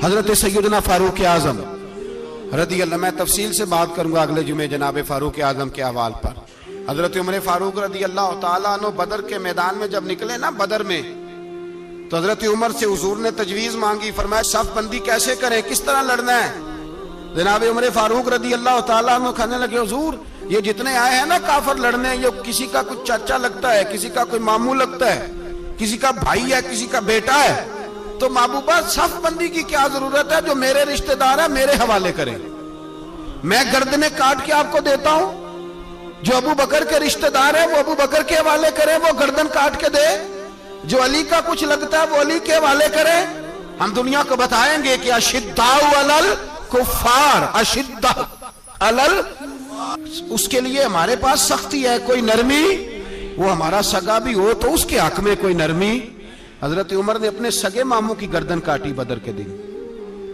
हजरत सैयदना फारूक आजम रदी अल्लाह, मैं तफसील से बात करूंगा अगले जुमे जनाब फारूक आजम के हवाल पर। हजरत उमर फारूक रदी अल्लाह तआला अन्हु बदर के मैदान में जब निकले ना बदर में, तो हजरत उमर से हुजूर ने तजवीज मांगी, फरमाया सफ बंदी कैसे करें, किस तरह लड़ना है। जनाब उमर फारूक रदी अल्लाह तआला अन्हु कहने लगे, हुजूर ये जितने आए हैं ना काफिर लड़ने, ये किसी का कोई चाचा लगता है, किसी का कोई मामू लगता है, किसी का भाई है, किसी का बेटा है, तो महबूबा सफ बंदी की क्या जरूरत है, जो मेरे रिश्तेदार है मेरे हवाले करें, मैं गर्दनें काट के आपको देता हूं। जो अबू बकर के रिश्तेदार है वो अबू बकर के हवाले करें, वो गर्दन काट के दे। जो अली का कुछ लगता है वो अली के हवाले करें। हम दुनिया को बताएंगे कि अशिद्दाउ अलल कुफ्फार, अशिद्दा अलल, उसके लिए हमारे पास सख्ती है, कोई नरमी, वो हमारा सगा भी हो तो उसके हक में कोई नरमी। हजरत उमर ने अपने सगे मामू की गर्दन काटी बदर के दिन,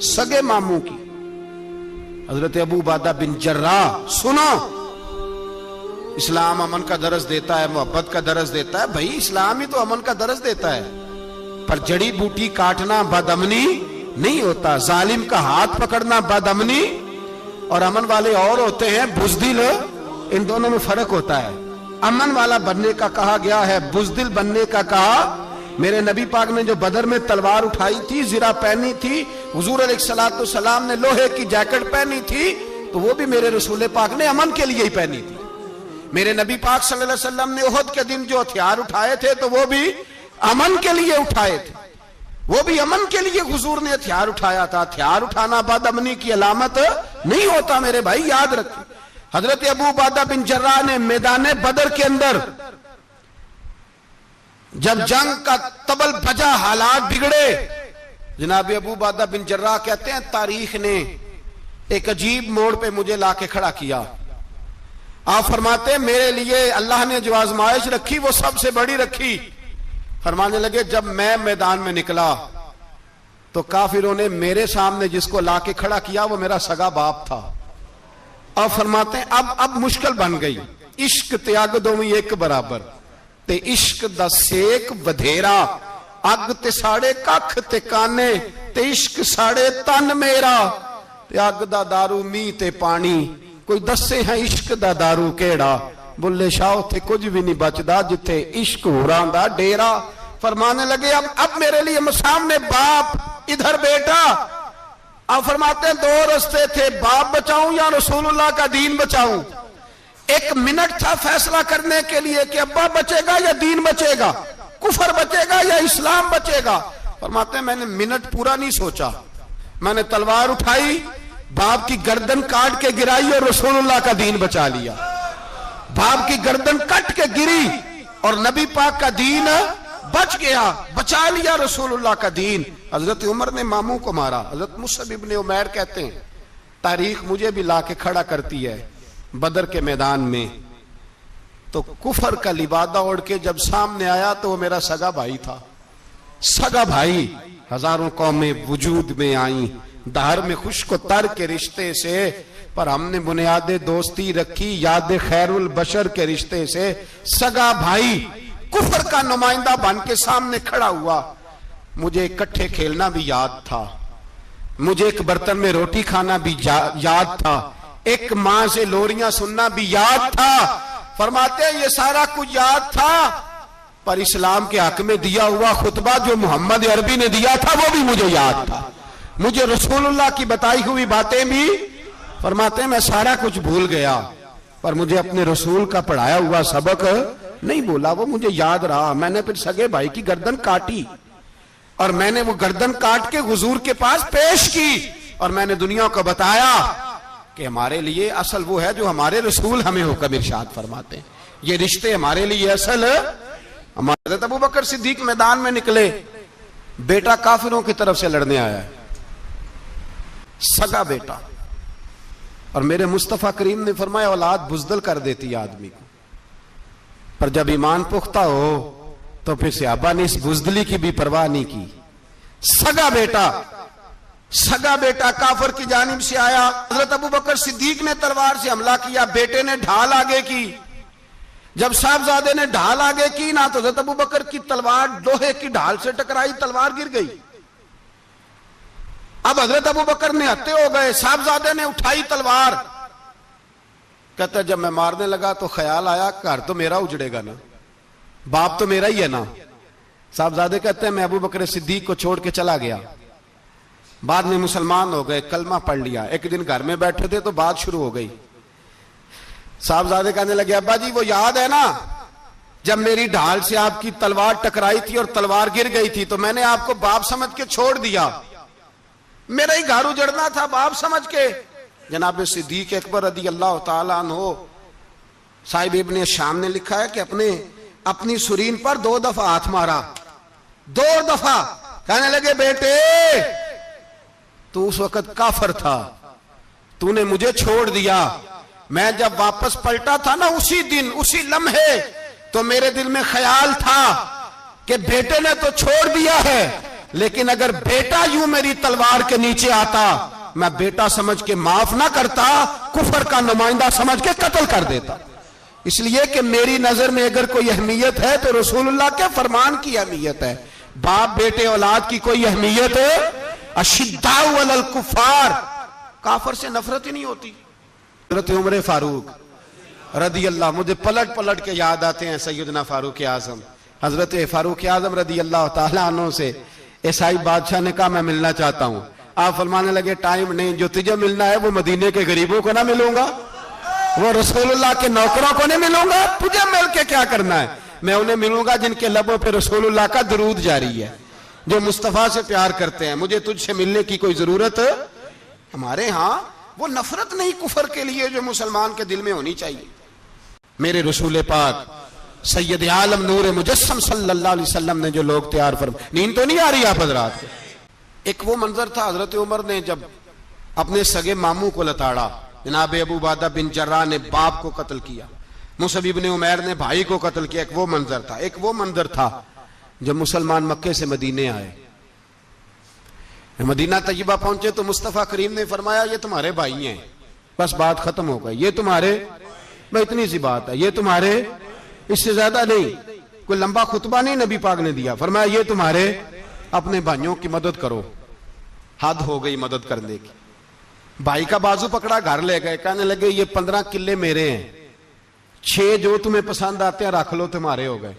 सगे मामू की। हजरत अबू उबादा बिन जर्राह, सुनो, इस्लाम अमन का दरस देता है, मोहब्बत का दरस देता है। भाई इस्लाम ही तो अमन का दरस देता है, पर जड़ी बूटी काटना बदअमनी नहीं होता, जालिम का हाथ पकड़ना बदअमनी, और अमन वाले और होते हैं बुज़दिल, इन दोनों में फर्क होता है। अमन वाला बनने का कहा गया है, बुज़दिल बनने का कहा। मेरे नबी पाक ने जो बदर में तलवार उठाई थी, जिरा पहनी थी, हुजूर अलैहिस्सलातु सलाम ने लोहे की जैकेट पहनी थी, तो वो भी मेरे रसूल पाक ने अमन के लिए ही पहनी थी। मेरे नबी पाक सल्लल्लाहु अलैहि वसल्लम ने उहद के दिन जो हथियार उठाए थे, तो वो भी अमन के लिए उठाए थे, वो भी अमन के लिए हुजूर ने हथियार उठाया था। हथियार उठाना बदअमनी की अलामत नहीं होता मेरे भाई, याद रखें। हजरत अबू उबादा बिन जर्राह ने मैदान बदर के अंदर जब जंग का तबल बजा, हालात बिगड़े, जनाब अबू उबादा बिन जर्राह कहते हैं तारीख ने एक अजीब मोड़ पे मुझे लाके खड़ा किया। आप फरमाते हैं मेरे लिए अल्लाह ने जो आजमाइश रखी वो सबसे बड़ी रखी। फरमाने लगे जब मैं मैदान में निकला तो काफिरों ने मेरे सामने जिसको लाके खड़ा किया वो मेरा सगा बाप था। अब फरमाते हैं अब मुश्किल बन गई, इश्क त्याग दोवी एक बराबर, ते इश्क दा सेक बधेरा, अग ते साड़े कख ते काने, ते इश्क साड़े तन मेरा, ते अग दा दारू मीं ते पानी, कोई दसे है इश्क दा दारू केड़ा, बुल्ले शाह उथे कुछ भी नहीं बचदा जिथे इश्क होरां दा डेरा। फरमाने लगे अब मेरे लिए सामने बाप, इधर बेटा। अब फरमाते हैं दो रास्ते थे, बाप बचाऊं या रसूलुल्लाह का दीन बचाऊं। एक मिनट था फैसला करने के लिए कि अब्बा बचेगा या दीन बचेगा, कुफर बचेगा या इस्लाम बचेगा। फरमाते हैं मैंने मिनट पूरा नहीं सोचा, मैंने तलवार उठाई, बाप की गर्दन काट के गिराई और रसूलुल्लाह का दीन बचा लिया। बाप की गर्दन कट के गिरी और नबी पाक का दीन बच गया, बचा लिया रसूलुल्लाह का दीन। हजरत उमर ने मामू को मारा। हजरत मुसअब इब्न उमैर कहते हैं तारीख मुझे भी लाके खड़ा करती है बदर के मैदान में, तो कुफर का लिबादा ओढ़ के जब सामने आया तो वो मेरा सगा भाई था, सगा भाई। हजारों कौमें वजूद में आई दहर में खुश्क तर के रिश्ते से, पर हमने बुनियादे दोस्ती रखी याद खैरुल बशर के रिश्ते से। सगा भाई कुफर का नुमाइंदा बन के सामने खड़ा हुआ। मुझे इकट्ठे खेलना भी याद था, मुझे एक बर्तन में रोटी खाना भी याद था, एक मां से लोरियां सुनना भी याद था। फरमाते हैं ये सारा कुछ याद था, पर इस्लाम के हक में दिया हुआ खुतबा जो मोहम्मद अरबी ने दिया था वो भी मुझे याद था। मुझे रसूलुल्लाह की बताई हुई बातें भी, फरमाते हैं मैं सारा कुछ भूल गया, पर मुझे अपने रसूल का पढ़ाया हुआ सबक नहीं भूला, वो मुझे याद रहा। मैंने फिर सगे भाई की गर्दन काटी और मैंने वो गर्दन काट के हुजूर के पास पेश की, और मैंने दुनिया को बताया कि हमारे लिए असल वो है जो हमारे रसूल हमें हुक्म इरशाद फरमाते हैं। ये रिश्ते हमारे लिए असल। हमारे अबू बकर सिद्दीक मैदान में निकले, बेटा काफिरों की तरफ से लड़ने आया है, सगा बेटा, और मेरे मुस्तफा करीम ने फरमाया औलाद बुज़दिल कर देती है आदमी को, पर जब ईमान पुख्ता हो तो फिर सहाबा ने इस बुज़दिली की भी परवाह नहीं की। सगा बेटा काफिर की जानिब से आया। हजरत अबू बकर सिद्दीक ने तलवार से हमला किया, बेटे ने ढाल आगे की। जब साहबजादे ने ढाल आगे की ना, तो हजरत अबू बकर की तलवार लोहे की ढाल से टकराई, तलवार गिर गई। अब हजरत अबू बकर निहत्ते हो गए, साहबजादे ने उठाई तलवार। कहता जब मैं मारने लगा तो ख्याल आया घर तो मेरा उजड़ेगा ना, बाप तो मेरा ही है ना। साहबजादे कहते हैं मैं अबू बकर सिद्दीक को छोड़ के चला गया। बाद में मुसलमान हो गए, कलमा पढ़ लिया। एक दिन घर में बैठे थे तो बात शुरू हो गई। साहबजादे कहने लगे अब्बा जी वो याद है ना जब मेरी ढाल से आपकी तलवार टकराई थी और तलवार गिर गई थी तो मैंने आपको बाप समझ के छोड़ दिया, मेरा ही घर उजड़ना था बाप समझ के। जनाब सिद्दीक अकबर रदी अल्लाह ताला अन्हो साहिब इब्ने शाम ने लिखा है कि अपनी सुरीन पर 2 दफा हाथ मारा, 2 दफा। कहने लगे बेटे तू उस वक्त काफर था, तूने मुझे छोड़ दिया। मैं जब वापस पलटा था ना उसी दिन उसी लम्हे तो मेरे दिल में ख्याल था कि बेटे ने तो छोड़ दिया है, लेकिन अगर बेटा यूं मेरी तलवार के नीचे आता मैं बेटा समझ के माफ ना करता, कुफर का नुमाइंदा समझ के कत्ल कर देता। इसलिए कि मेरी नजर में अगर कोई अहमियत है तो रसूलुल्लाह के फरमान की अहमियत है। बाप बेटे औलाद की कोई अहमियत है? अशिद्दाउ अलल कुफार, काफर से नफरत ही नहीं होती। हजरत उमर फारूक रदी अल्लाह, मुझे पलट पलट के याद आते हैं सैयदना फारूक आजम। हजरत फारूक आजम रदी अल्लाह तआला अन्हु से ईसाई बादशाह ने कहा मैं मिलना चाहता हूं। आप फरमाने लगे टाइम नहीं, जो तुझे मिलना है वो मदीने के गरीबों को ना मिलूंगा, वो रसूलुल्लाह के नौकरों को नहीं मिलूंगा, तुझे मिल के क्या करना है। मैं उन्हें मिलूंगा जिनके लबों पे रसूलुल्लाह का दुरूद जारी है, जो मुस्तफा से प्यार करते हैं। मुझे तुझसे मिलने की कोई जरूरत हमारे यहां वो नफरत नहीं कुफर के लिए जो मुसलमान के दिल में होनी चाहिए। मेरे रसूल पाक सैयद आलम नूर मुजस्सम सल्लल्लाहु अलैहि वसल्लम ने जो लोग तैयार फरमा, नींद तो नहीं आ रही आप हजरात को? एक वो मंजर था हजरत उमर ने जब अपने सगे मामू को लताड़ा, जनाब अबू उबादा बिन जर्राह ने बाप को कत्ल किया, मुसअब इब्न उमैर ने भाई को कत्ल किया। एक वो मंजर था। एक वो मंजर था जब मुसलमान मक्के से मदीने आए, मदीना तैयबा पहुंचे तो मुस्तफा करीम ने फरमाया ये तुम्हारे भाई हैं, बस बात खत्म हो गई। ये तुम्हारे, भाई इतनी सी बात है, ये तुम्हारे, इससे ज्यादा नहीं। कोई लंबा खुतबा नहीं नबी पाक ने दिया। फरमाया ये तुम्हारे, अपने भाइयों की मदद करो। हद हो गई मदद करने की। भाई का बाजू पकड़ा, घर ले गए, कहने लगे ये 15 किले मेरे हैं, 6 जो तुम्हें पसंद आते हैं रख लो, तुम्हारे हो गए।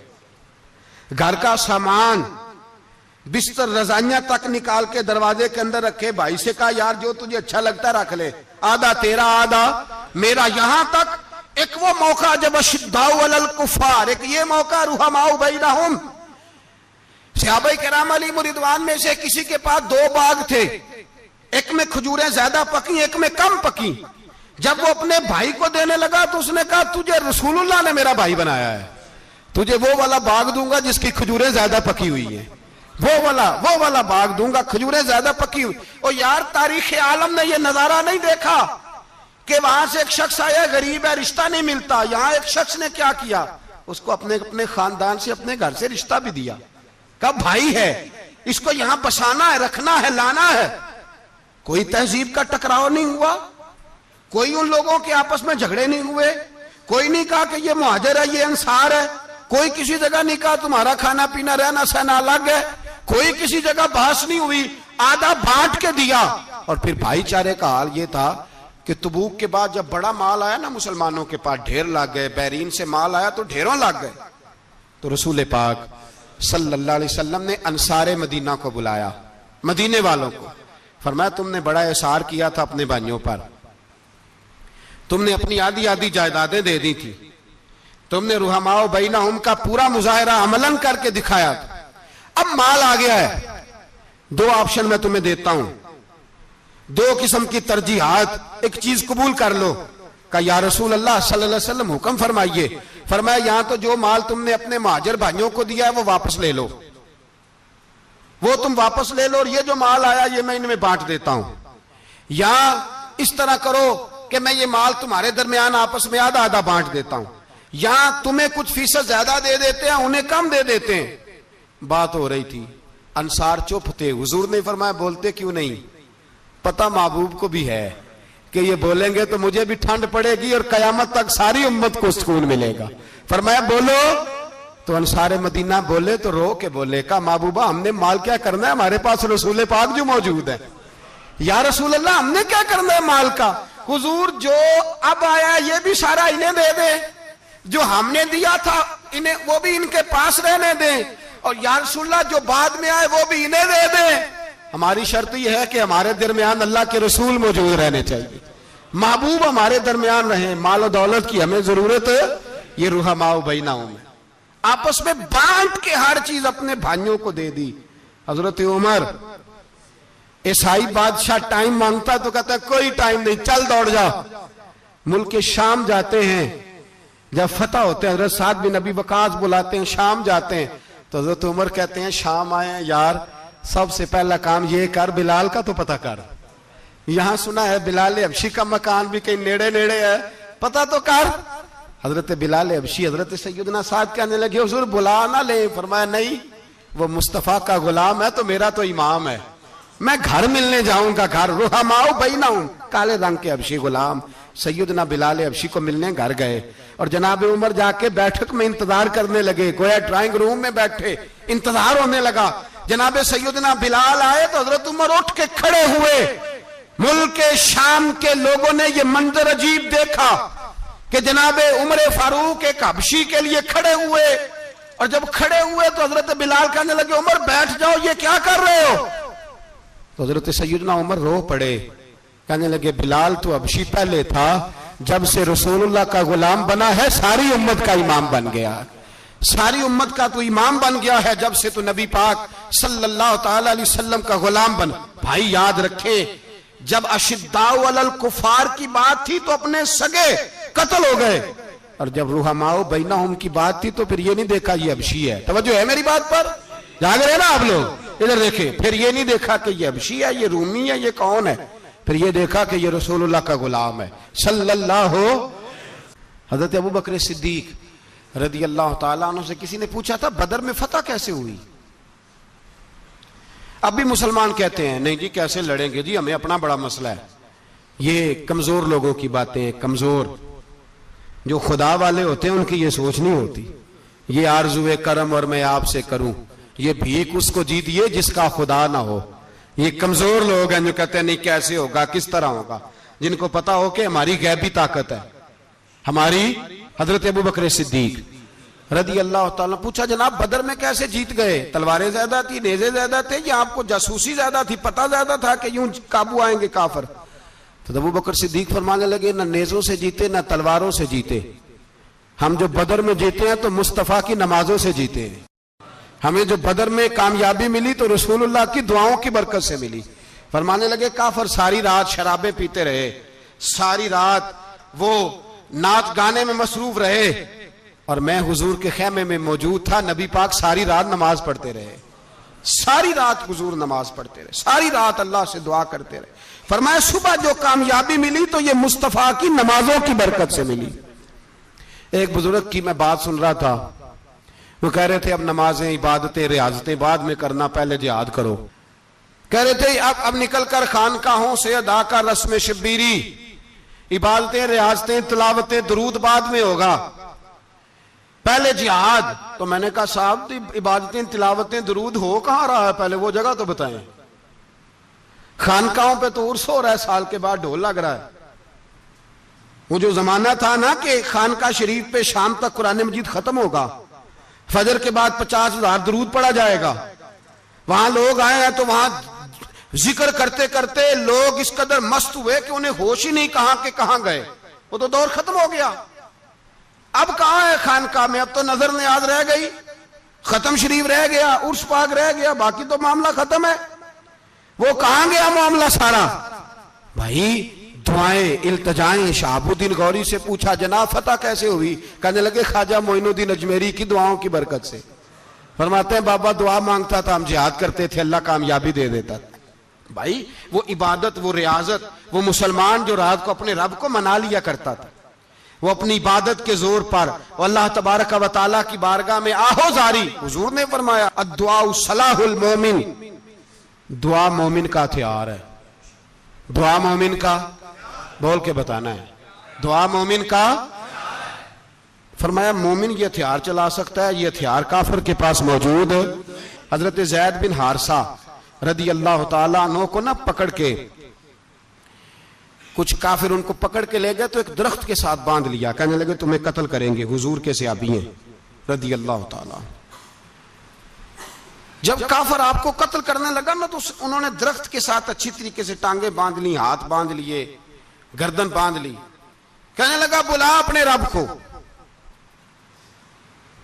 घर का सामान बिस्तर रजाइयां तक निकाल के दरवाजे के अंदर रखे। भाई से कहा यार जो तुझे अच्छा लगता है रख ले, आधा तेरा आधा मेरा। यहां तक एक वो मौका जब अशिद्दाउ अलल कुफार, एक ये मौका रुहमाउ बैनहुम। सहाबाए किराम अलैहिम रिदवान में से किसी के पास 2 बाग थे, एक में खजूरें ज्यादा पकी, एक में कम पकी। जब वो अपने भाई को देने लगा तो उसने कहा तुझे रसूलुल्लाह ने मेरा भाई बनाया है, तुझे वो वाला बाग दूंगा जिसकी खजूरें ज्यादा पकी हुई है, वो वाला बाग दूंगा, खजूरें ज्यादा पकी हुई। और यार तारीख आलम ने ये नजारा नहीं देखा कि वहां से एक शख्स आया गरीब है, रिश्ता नहीं मिलता। यहां एक शख्स ने क्या किया, उसको अपने खानदान से, अपने घर से रिश्ता भी दिया। कब भाई है, इसको यहां बसाना है, रखना है, लाना है। कोई तहजीब का टकराव नहीं हुआ, कोई उन लोगों के आपस में झगड़े नहीं हुए, कोई नहीं कहा कि ये मुहाजिर है, ये अंसार है, कोई किसी जगह नहीं कहा तुम्हारा खाना पीना रहना सहना अलग है, कोई किसी जगह बहस नहीं हुई, आधा बांट के दिया। और फिर भाईचारे का हाल ये था कि तबूक के बाद जब बड़ा माल आया ना मुसलमानों के पास, ढेर लग गए, बैरीन से माल आया तो ढेरों लग गए। तो रसूल पाक सल्लल्लाहु अलैहि वसल्लम ने अंसारे मदीना को बुलाया, मदीने वालों को। फरमाया तुमने बड़ा एहसार किया था अपने भाइयों पर, तुमने अपनी आधी आधी जायदादें दे दी थी, तुमने रुहमाओ बैनहुम का पूरा मुजाहिरा अमलन करके दिखाया था। अब माल आ गया है, 2 ऑप्शन मैं तुम्हें देता हूं, 2 किस्म की तरजीहात, एक चीज कबूल कर लो। का या रसूल अल्लाह सल्लल्लाहु अलैहि वसल्लम हुक्म फरमाइए। फरमाया यहां तो जो माल तुमने अपने महाजिर भाइयों को दिया है वो वापस ले लो, वो तुम वापस ले लो, और ये जो माल आया ये मैं इनमें बांट देता हूं। या इस तरह करो कि मैं ये माल तुम्हारे दरमियान आपस में आधा आधा बांट देता हूं, या तुम्हें कुछ फीसद ज्यादा दे देते हैं, उन्हें कम दे देते हैं। बात हो रही थी, अंसार चुप थे। हुजूर ने फरमाया बोलते क्यों नहीं, पता महबूब को भी है कि ये बोलेंगे तो मुझे भी ठंड पड़ेगी और कयामत तक सारी उम्मत को सुकून मिलेगा। फरमाया बोलो। तो अंसारे मदीना बोले तो रो के बोले, का महबूबा हमने माल क्या करना है, हमारे पास रसूल पाक जो मौजूद है, या रसूल अल्लाह हमने क्या करना है माल का? हुजूर जो अब आया ये भी सारा इन्हें दे दे, जो हमने दिया था इन्हें वो भी इनके पास रहने दें, और या रसूल अल्लाह जो बाद में आए वो भी इन्हें दे दे। हमारी शर्त यह है कि हमारे दरमियान अल्लाह के रसूल मौजूद रहने चाहिए, महबूब हमारे दरमियान रहे। माल और दौलत की हमें जरूरत है, ये रुहमाओ बैनाहुम में आपस में बांट के हर चीज अपने भाइयों को दे दी। हजरत उमर, ईसाई बादशाह टाइम मांगता तो कहता कोई टाइम नहीं, चल दौड़ जाओ। मुल्क के शाम जाते हैं, जब फतह होते हैं हजरत साद बिन नबी वकास बुलाते हैं, शाम जाते हैं तो हजरत उमर कहते हैं शाम आए हैं यार, सबसे पहला काम ये कर, बिलाल का तो पता कर। यहां सुना है बिलाल हबशी का मकान भी कहीं नेड़े नेड़े है, पता तो कर। हजरत बिलाल हबशी हजरत सैयदना साद कहने लगे हुजूर बुला ना ले। फरमाया नहीं, वो मुस्तफा का गुलाम है तो मेरा तो इमाम है, मैं घर मिलने जाऊंगा। घर रुहमाओ बैनाहुम, काले रंग के हबशी गुलाम सैयदना बिलाल हबशी को मिलने घर गए, और जनाब उमर जाके बैठक में इंतजार करने लगे, गोया ड्राइंग रूम में बैठे इंतजार होने लगा। जनाब सैयदना बिलाल आए तो हजरत उमर उठ के खड़े हुए। मुल्क के शाम के लोगों ने यह मंजर अजीब देखा कि जनाब उमर फारूक एक हबशी के लिए खड़े हुए, और जब खड़े हुए तो हजरत बिलाल कहने लगे उमर बैठ जाओ, ये क्या कर रहे हो? तो हजरत सैयदना उमर रो पड़े, कहने लगे बिलाल तो हबशी पहले था, जब से रसूलुल्लाह का गुलाम बना है सारी उम्मत का इमाम बन गया, सारी उम्मत का तो इमाम बन गया है जब से तो नबी पाक सल्लल्लाहु ताला अलैहि वसल्लम का गुलाम बन। भाई याद रखे, जब अशिद्दाउ अलल कुफार की बात थी तो अपने सगे कत्ल हो गए, और जब रुहमाओ बैनाहुम की बात थी तो फिर ये नहीं देखा ये हबशी है। तवज्जो है मेरी बात पर? जाग रहे ना आप लोग? इधर देखे, फिर ये नहीं देखा कि ये हबशी है, ये रूमी है, ये कौन है, फिर ये देखा कि ये रसूलुल्लाह का गुलाम है सल्लल्लाहु। हजरत अबू बकर सिद्दीक रदी अल्लाह ताला अन्हु से किसी ने पूछा था बदर में फतह कैसे हुई? अब भी मुसलमान कहते हैं नहीं जी कैसे लड़ेंगे जी, हमें अपना बड़ा मसला है। ये कमजोर लोगों की बातें, कमजोर जो खुदा वाले होते हैं उनकी ये सोच नहीं होती। ये आरज़ुए करम और मैं आपसे करूं, ये भीख उसको जीतिए जिसका खुदा ना हो। ये कमजोर लोग हैं जो कहते हैं नहीं कैसे होगा, किस तरह होगा, जिनको पता हो कि हमारी गैबी ताकत है हमारी। हजरत अबू बकर सिद्दीक रदी अल्लाह ताला पूछा जनाब बदर में कैसे जीत गए? तलवारें ज्यादा थी, नेज़े ज्यादा थे, या आपको जासूसी ज्यादा थी, पता ज्यादा था कि यूं काबू आएंगे काफिर? तो अबू बकर सिद्दीक फरमाने लगे न नेज़ों से जीते न तलवारों से जीते, हम जो बदर में जीते हैं तो मुस्तफा की नमाजों से जीते हैं। हमें जो बदर में कामयाबी मिली तो रसूलुल्लाह की दुआओं की बरकत से मिली। फरमाने लगे काफिर सारी रात शराबें पीते रहे, सारी रात वो नाच गाने में मसरूफ रहे, और मैं हुजूर के खेमे में मौजूद था, नबी पाक सारी रात नमाज पढ़ते रहे, सारी रात हुजूर नमाज पढ़ते रहे, सारी रात अल्लाह से दुआ करते रहे। फरमाया सुबह जो कामयाबी मिली तो ये मुस्तफा की नमाजों की बरकत से मिली। एक बुजुर्ग की मैं बात सुन रहा था, वो कह रहे थे अब नमाजें इबादतें रियाजतें बाद में करना, पहले जिहाद करो। कह रहे थे अब निकल कर खानकाहों से अदा कर रस्म शब्बीरी, इबादतें रियाजतें तिलावतें दरूद बाद में होगा, पहले जिहाद। तो मैंने कहा साहब इबादतें तिलावतें दरूद हो कहां रहा है, पहले वो जगह तो बताएं। खानकाहों पे तो उर्स हो रहा है, साल के बाद ढोल लग रहा है। वो जो जमाना था ना कि खानका शरीफ पे शाम तक कुरान मजीद खत्म होगा, फजर के बाद 50,000 दरूद पढ़ा जाएगा, वहां लोग आए हैं तो वहां जिक्र करते करते लोग इस कदर मस्त हुए कि उन्हें होश ही नहीं कहां के कहां गए। वो तो दौर खत्म हो गया। अब कहां है खानका में? अब तो नजर नियाज रह गई, खत्म शरीफ रह गया, उर्स पाक रह गया, बाकी तो मामला खत्म है। वो कहां गया मामला सारा? भाई दुआएं इल्तजाएं। शहाबुद्दीन गौरी से पूछा जनाब फतह कैसे हुई? कहने लगे ख्वाजा मोइनुद्दीन अजमेरी की दुआओं की बरकत से। फरमाते हैं बाबा दुआ मांगता था, हम जिहाद करते थे, अल्लाह कामयाबी दे देता था। भाई वो इबादत, वो रियाजत, वो मुसलमान जो रात को अपने रब को मना लिया करता था, वो अपनी इबादत के जोर पर अल्लाह तबारक व तआला की बारगाह में आहो जारी। हुजूर ने फरमाया अद्दुआ सलाहुल मोमिन, दुआ मोमिन का हथियार है। दुआ मोमिन का, बोल के बताना है, दुआ मोमिन का। फरमाया मोमिन ये हथियार चला सकता है, ये हथियार काफिर के पास मौजूद है। हजरत ज़ैद बिन हारसा रदी अल्लाह ताला अन्हु को ना पकड़ के कुछ काफिर उनको पकड़ के ले गए तो एक दरख्त के साथ बांध लिया, कहने लगे तुम्हें कत्ल करेंगे, हुजूर के सहाबी हैं रदी अल्लाह ताला। जब काफिर आपको कत्ल करने लगा ना तो उन्होंने दरख्त के साथ अच्छी तरीके से टांगे बांध ली, हाथ बांध लिए, गर्दन बांध ली। कहने लगा बुला अपने रब को।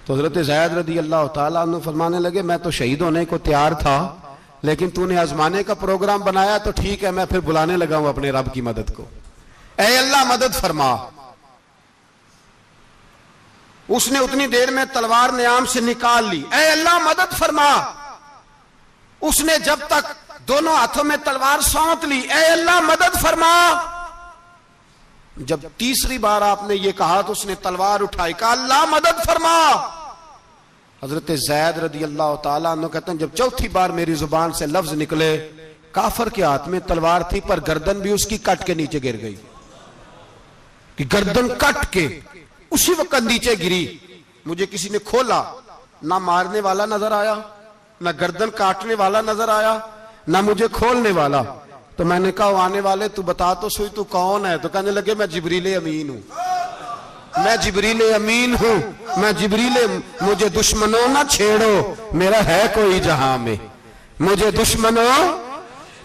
तो हजरत ज़ैद रदी अल्लाह ताला अन्हु फरमाने लगे मैं तो शहीद होने को तैयार था, लेकिन तूने आजमाने का प्रोग्राम बनाया तो ठीक है, मैं फिर बुलाने लगा हूं अपने रब की मदद को। ऐ अल्लाह मदद फरमा। उसने उतनी देर में तलवार नियाम से निकाल ली। ऐ अल्लाह मदद फरमा। उसने जब तक दोनों हाथों में तलवार सौंप ली, ऐ अल्लाह मदद फरमा। जब तीसरी बार आपने ये कहा तो उसने तलवार उठाई, कहा अल्लाह मदद फरमा। हजरत ज़ैद रदी अल्लाह ताला अन्हु कहते हैं जब चौथी बार मेरी जुबान से लफ्ज निकले, काफर के हाथ में तलवार थी पर गर्दन भी उसकी कट के नीचे गिर गई, कि गर्दन कट के उसी वक्त नीचे गिरी। मुझे किसी ने खोला, ना मारने वाला नजर आया, ना गर्दन काटने वाला नजर आया, ना मुझे खोलने वाला। तो मैंने कहा आने वाले तू बता तो सही तू कौन है? तो कहने लगे मैं जिब्रील अमीन हूं, मैं जिब्रील अमीन हूं, मैं जिब्रील, मुझे दुश्मनों ना छेड़ो, मेरा है कोई जहां में, मुझे दुश्मनों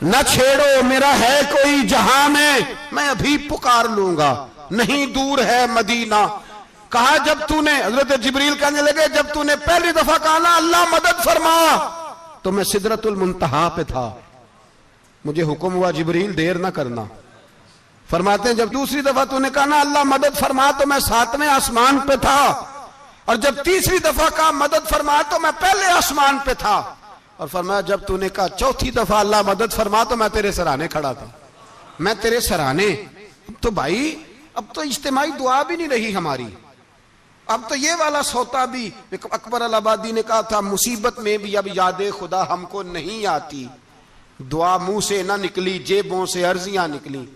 ना छेड़ो, मेरा है कोई जहां में, मैं अभी पुकार लूंगा, नहीं दूर है मदीना। कहा जब तूने, हजरत जिब्रील कहने लगे जब तूने पहली दफा कहा ना अल्लाह मदद फरमा, तो मैं सिदरतुल मुंतहा पे था, मुझे हुक्म हुआ जिब्रील देर ना करना। फरमाते हैं जब दूसरी दफा तूने कहा ना अल्लाह मदद फरमा तो मैं 7वें आसमान पे था, और जब तीसरी दफा कहा मदद फरमा तो मैं पहले आसमान पे था, और फरमाया जब तूने कहा चौथी दफा अल्लाह मदद फरमा तो मैं तेरे सराहने खड़ा था, मैं तेरे सराहने। तो भाई अब तो इज्तिमाई दुआ भी नहीं रही हमारी, अब तो ये वाला सोता भी। अकबर अल आबादी ने कहा था मुसीबत में भी अब याद खुदा हमको नहीं आती, दुआ मुंह से ना निकली जेबों से अर्जियां निकली।